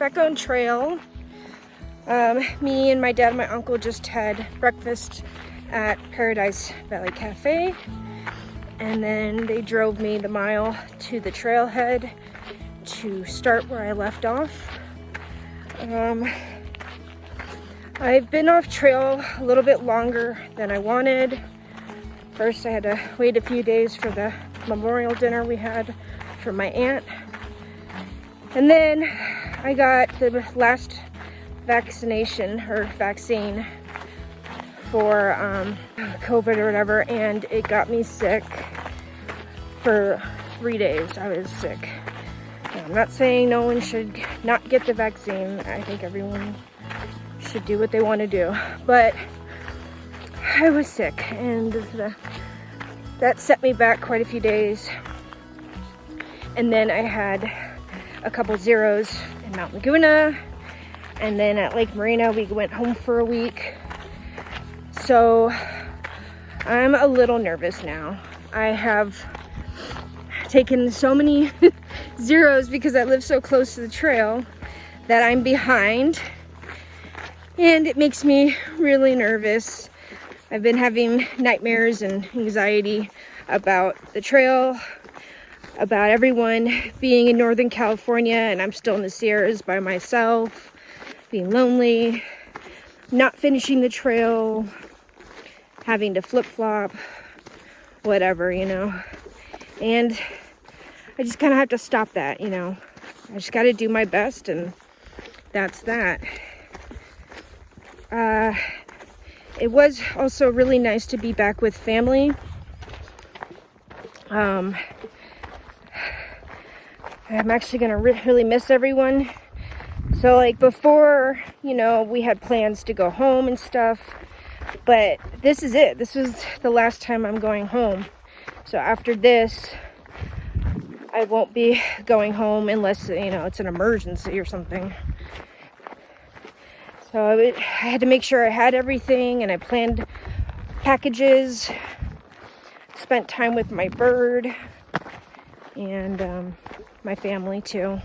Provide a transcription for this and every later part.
back on trail. Me and my dad and my uncle just had breakfast at Paradise Valley Cafe, and then they drove me the mile to the trailhead to start where I left off. I've been off trail a little bit longer than I wanted. First, I had to wait a few days for the memorial dinner we had for my aunt. And then I got the last vaccine for COVID or whatever, and it got me sick for 3 days. I was sick. I'm not saying no one should not get the vaccine. I think everyone should do what they want to do. But I was sick, and that set me back quite a few days. And then I had a couple zeros in Mount Laguna, and then at Lake Marina we went home for a week. So I'm a little nervous now. I have taken so many zeros because I live so close to the trail that I'm behind, and it makes me really nervous. I've been having nightmares and anxiety about the trail, about everyone being in Northern California and I'm still in the Sierras by myself, being lonely, not finishing the trail, having to flip-flop, whatever, you know. And I just kind of have to stop that, you know. I just got to do my best, and that's that. It was also really nice to be back with family. I'm actually going to really miss everyone. So, like, before, you know, we had plans to go home and stuff. But this is it. This was the last time I'm going home. So after this, I won't be going home unless, you know, it's an emergency or something. So I had to make sure I had everything, and I planned packages, spent time with my bird, and my family too.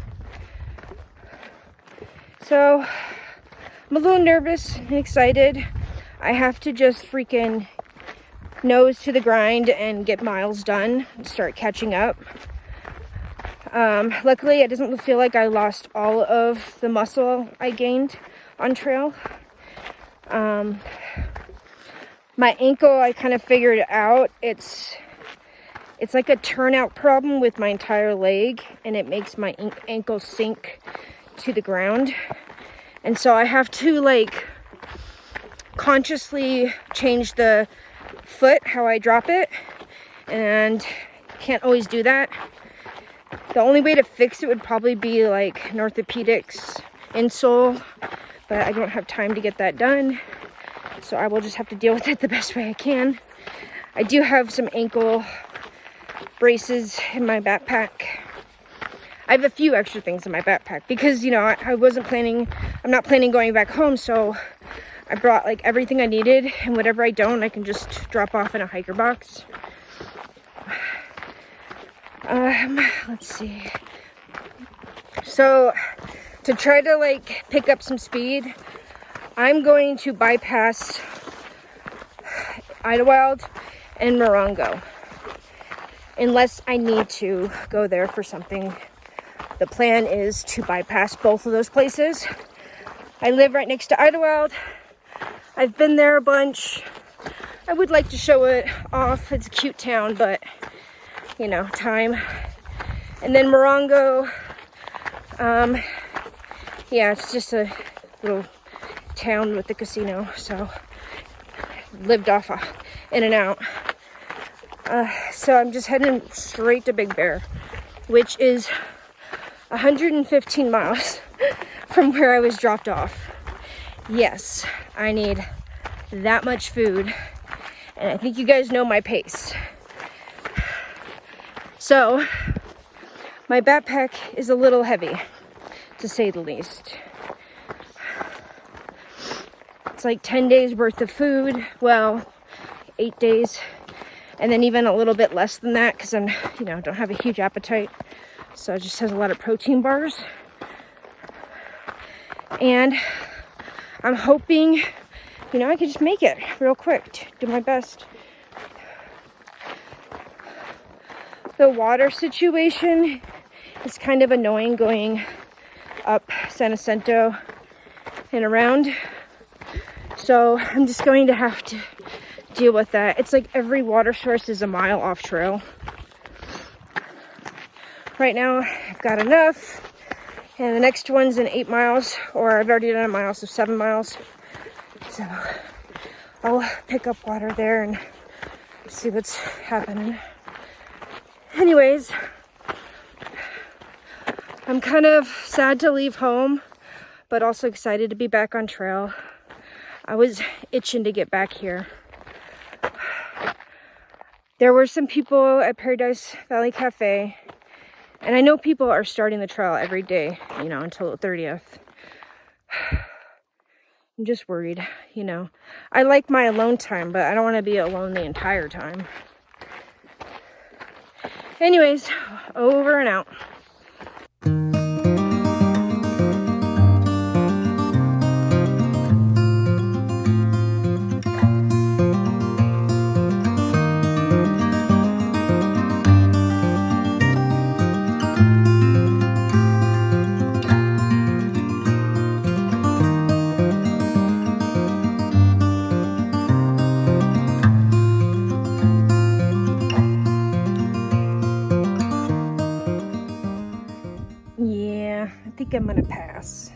So I'm a little nervous and excited. I have to just freaking nose to the grind and get miles done and start catching up. Luckily, it doesn't feel like I lost all of the muscle I gained on trail. My ankle, I kind of figured it out. It's like a turnout problem with my entire leg, and it makes my ankle sink to the ground. And so I have to, like, consciously change the foot, how I drop it, and can't always do that. The only way to fix it would probably be like an orthopedics insole, but I don't have time to get that done, so I will just have to deal with it the best way I can. I do have some ankle braces in my backpack. I have a few extra things in my backpack because, you know, I'm not planning going back home, so I brought like everything I needed, and whatever I don't, I can just drop off in a hiker box. Let's see. So to try to like pick up some speed, I'm going to bypass Idyllwild and Morongo unless I need to go there for something. The plan is to bypass both of those places. I live right next to Idyllwild. I've been there a bunch. I would like to show it off. It's a cute town, but, you know, time. And then Morongo, yeah, it's just a little town with the casino, so lived off in and out. So I'm just heading straight to Big Bear, which is 115 miles from where I was dropped off. Yes, I need that much food, and I think you guys know my pace. So my backpack is a little heavy, to say the least. It's like 10 days worth of food. Well, 8 days. And then even a little bit less than that because I'm, you know, don't have a huge appetite. So it just has a lot of protein bars. And I'm hoping, you know, I could just make it real quick, do my best. The water situation is kind of annoying going up San Jacinto and around. So I'm just going to have to deal with that. It's like every water source is a mile off trail. Right now, I've got enough. And the next one's in 8 miles, or I've already done a mile, so 7 miles. So I'll pick up water there and see what's happening. Anyways, I'm kind of sad to leave home, but also excited to be back on trail. I was itching to get back here. There were some people at Paradise Valley Cafe, and I know people are starting the trail every day, you know, until the 30th. I'm just worried, you know. I like my alone time, but I don't want to be alone the entire time. Anyways, over and out. Yeah, I think I'm gonna pass.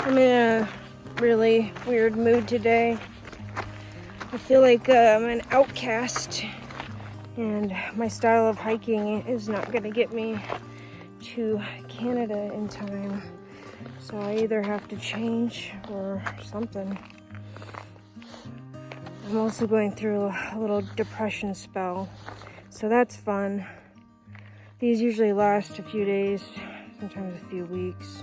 I'm in a really weird mood today. I feel like I'm an outcast, and my style of hiking is not going to get me to Canada in time. So I either have to change or something. I'm also going through a little depression spell, so that's fun. These usually last a few days, sometimes a few weeks.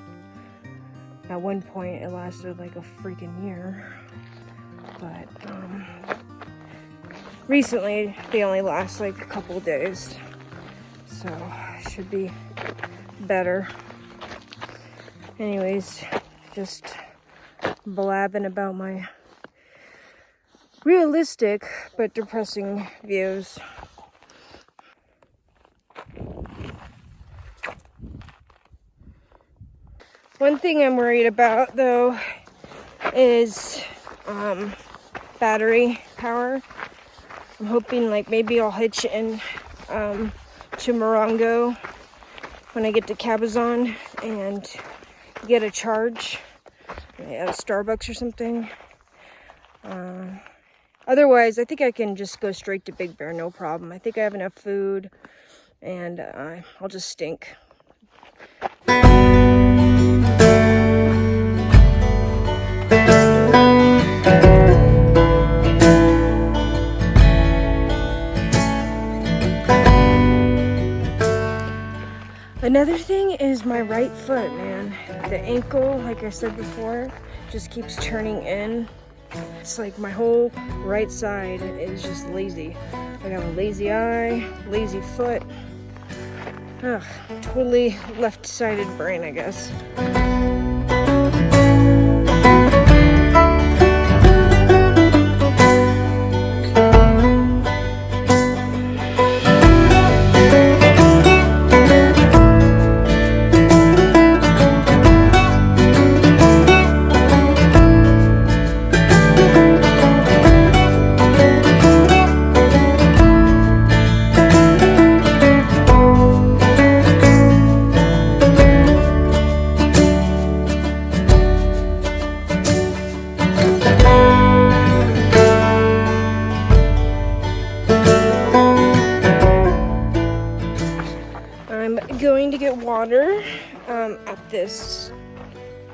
At one point, it lasted like a freaking year. But recently, they only last like a couple of days. So, it should be better. Anyways, just blabbing about my realistic but depressing views. One thing I'm worried about, though, is battery power. I'm hoping like maybe I'll hitch in to Morongo when I get to Cabazon and get a charge at a Starbucks or something. Otherwise, I think I can just go straight to Big Bear, no problem. I think I have enough food, and I'll just stink. Another thing is my right foot, man. The ankle, like I said before, just keeps turning in. It's like my whole right side is just lazy. I have a lazy eye, lazy foot. Ugh, totally left-sided brain, I guess. I'm going to get water at this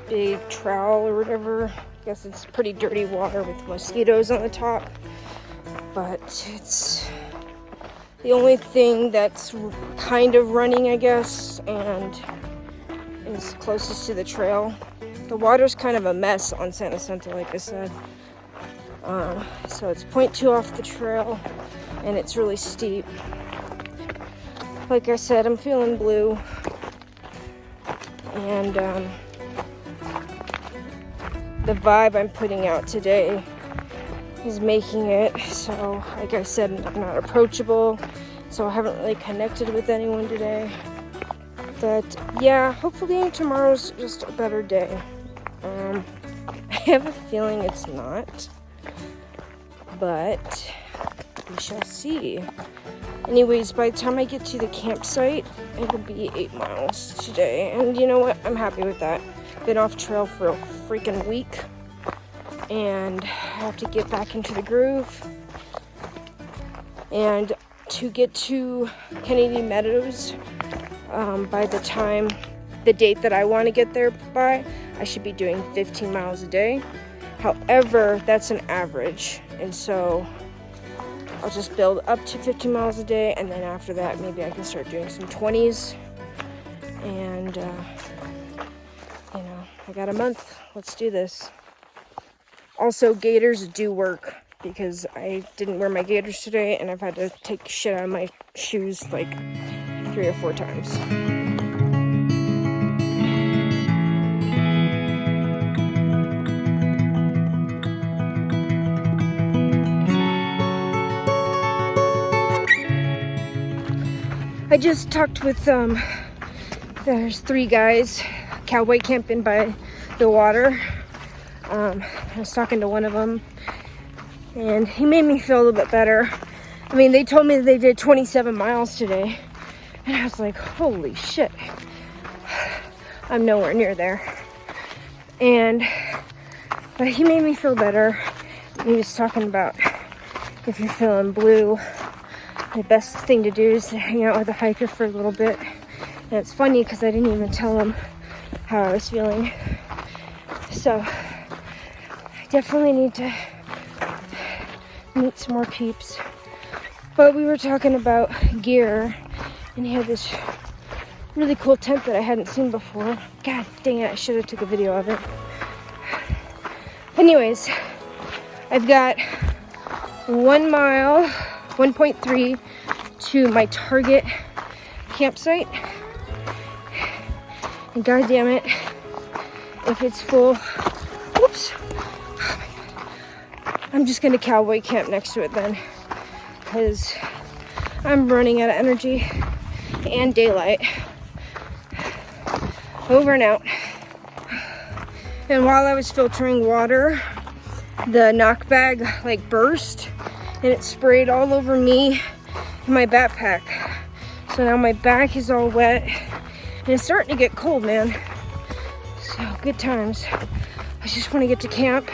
big trowel or whatever. I guess it's pretty dirty water with mosquitoes on the top, but it's the only thing that's kind of running, I guess, and is closest to the trail. The water's kind of a mess on San Jacinto, like I said. So it's 0.2 off the trail, and it's really steep. Like I said, I'm feeling blue, and the vibe I'm putting out today is making it so, like I said, I'm not approachable, so I haven't really connected with anyone today. But yeah, hopefully tomorrow's just a better day. I have a feeling it's not, but we shall see. Anyways, by the time I get to the campsite, it'll be 8 miles today. And you know what? I'm happy with that. Been off trail for a freaking week. And I have to get back into the groove. And to get to Kennedy Meadows, by the date that I want to get there by, I should be doing 15 miles a day. However, that's an average. And so I'll just build up to 15 miles a day, and then after that, maybe I can start doing some 20s. And, you know, I got a month. Let's do this. Also, gaiters do work, because I didn't wear my gaiters today, and I've had to take shit out of my shoes like 3 or 4 times. I just talked with, there's 3 guys cowboy camping by the water. I was talking to one of them, and he made me feel a little bit better. I mean, they told me that they did 27 miles today, and I was like, holy shit. I'm nowhere near there. But he made me feel better. He was talking about if you're feeling blue, the best thing to do is to hang out with a hiker for a little bit. And it's funny because I didn't even tell him how I was feeling. So I definitely need to meet some more peeps. But we were talking about gear, and he had this really cool tent that I hadn't seen before. God dang it, I should have took a video of it. Anyways, I've got 1 mile, 1.3 to my target campsite. And god damn it, if it's full, whoops, oh my god, I'm just gonna cowboy camp next to it then, because I'm running out of energy and daylight. Over and out. And while I was filtering water, the knock bag like burst, and it sprayed all over me and my backpack. So now my back is all wet, and it's starting to get cold, man. So good times. I just want to get to camp